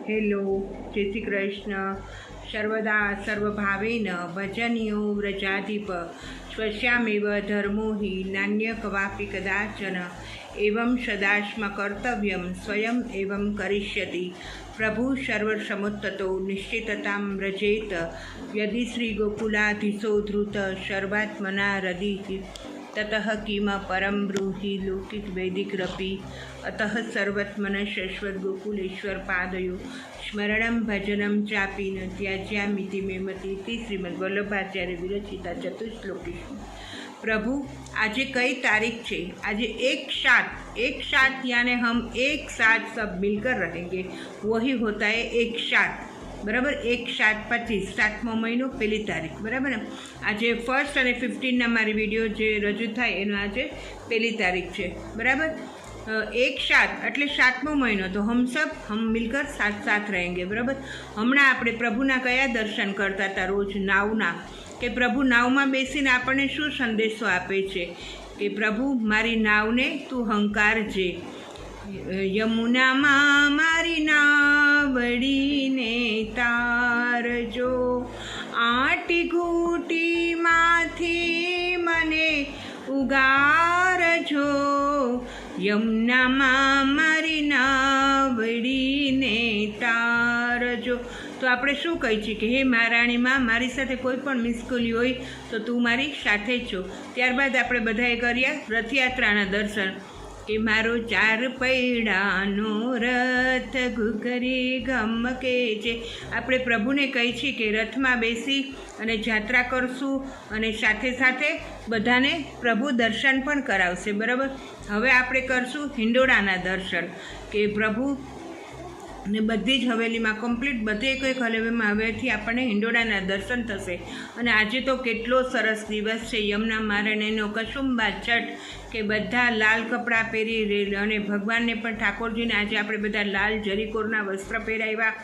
Hello, जय श्री कृष्ण। सर्वदा सर्वभावेन भजनीयो व्रजाधिप स्वस्यामेव धर्मो हि नान्य क्वापि कदाचन एवं सदास्म कर्तव्यं स्वयं एवं करिष्यति। प्रभु सर्वसमुत्ततो निश्चिततां व्रजेत यदि श्रीगोकुलाधीशो धृत सर्वात्मना हृदि ततः किम परम ब्रूहि लौकिक वैदिकरपि अतः सर्वत्मन शाश्वत गोकुलेश्वर पादयो स्मरणं भजनं चापि न त्याज्यामिति मे मति। श्रीमद् वल्लभाचार्य विरचिता चतुश्लोकीषु। प्रभु आज कई तारीख है? आज एक साथ यानी हम एक साथ सब मिलकर रहेंगे, वही होता है एक साथ। बराबर 1/7/25 7मो महीनो पहली तारीख। बराबर ने आज 1 और 15 मारी वीडियो जो रजू थाय एनो आज पहली तारीख है। बराबर 1/7 એટલે 7મો મહિનો, तो हम मिलकर साथ साथ रहेंगे। बराबर हमणां આપણે પ્રભુના કયા દર્શન કરતા હતા? રોજ નાવના, કે પ્રભુ નાવમાં બેસીને આપણને શું સંદેશો આપે છે કે પ્રભુ મારી નાવને તું હંકારજે, યમુનામાં મારી નાવડીને તારજો, આટી ઘૂંટીમાંથી મને ઉગારજો, યમુનામાં મારી નાવડીને તારજો। તો આપણે શું કહીએ છીએ કે હે મહારાણીમાં, મારી સાથે કોઈ પણ મુશ્કેલી હોય તો તું મારી સાથે જ છો। ત્યારબાદ આપણે બધાએ કર્યા રથયાત્રાના દર્શન કે મારો 4 પૈડાનો રથ ઘુઘરી ગમકે છે। આપણે પ્રભુને કહીએ છીએ કે રથમાં બેસી અને જાત્રા કરશું અને સાથે સાથે બધાને પ્રભુ દર્શન પણ કરાવશે। બરાબર હવે આપણે કરશું હિંડોળાના દર્શન કે પ્રભુ ને બધી જ હવેલીમાં કમ્પ્લીટ બધે કંઈક હવેલીમાં હવેથી આપણને હિંડોળાના દર્શન થશે। અને આજે તો કેટલો સરસ દિવસ છે, યમુના મહારાણીનો કસુંબા છઠ કે બધા લાલ કપડાં પહેરી અને ભગવાનને પણ ઠાકોરજીને આજે આપણે બધા લાલ જરીકોરના વસ્ત્ર પહેરાવ્યા,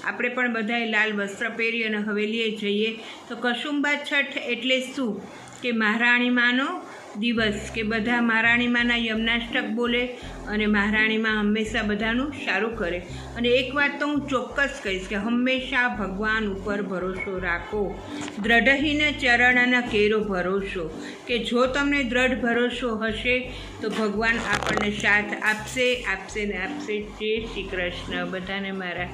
આપણે પણ બધાએ લાલ વસ્ત્ર પહેરી અને હવેલીએ જઈએ। તો કસુંબા છઠ એટલે શું કે મહારાણીમાનો દિવસ, કે બધા મહારાણીમાના યમનાષ્ટક બોલે અને મહારાણીમાં હંમેશા બધાનું સારું કરે। અને એક વાત તો હું ચોક્કસ કહીશ કે હંમેશા ભગવાન ઉપર ભરોસો રાખો, દ્રઢહીન ચરણન કેરો ભરોસો, કે જો તમને દ્રઢ ભરોસો હશે તો ભગવાન આપણને સાથ આપશે ને આપશે। જય શ્રી કૃષ્ણ બધાને મારા।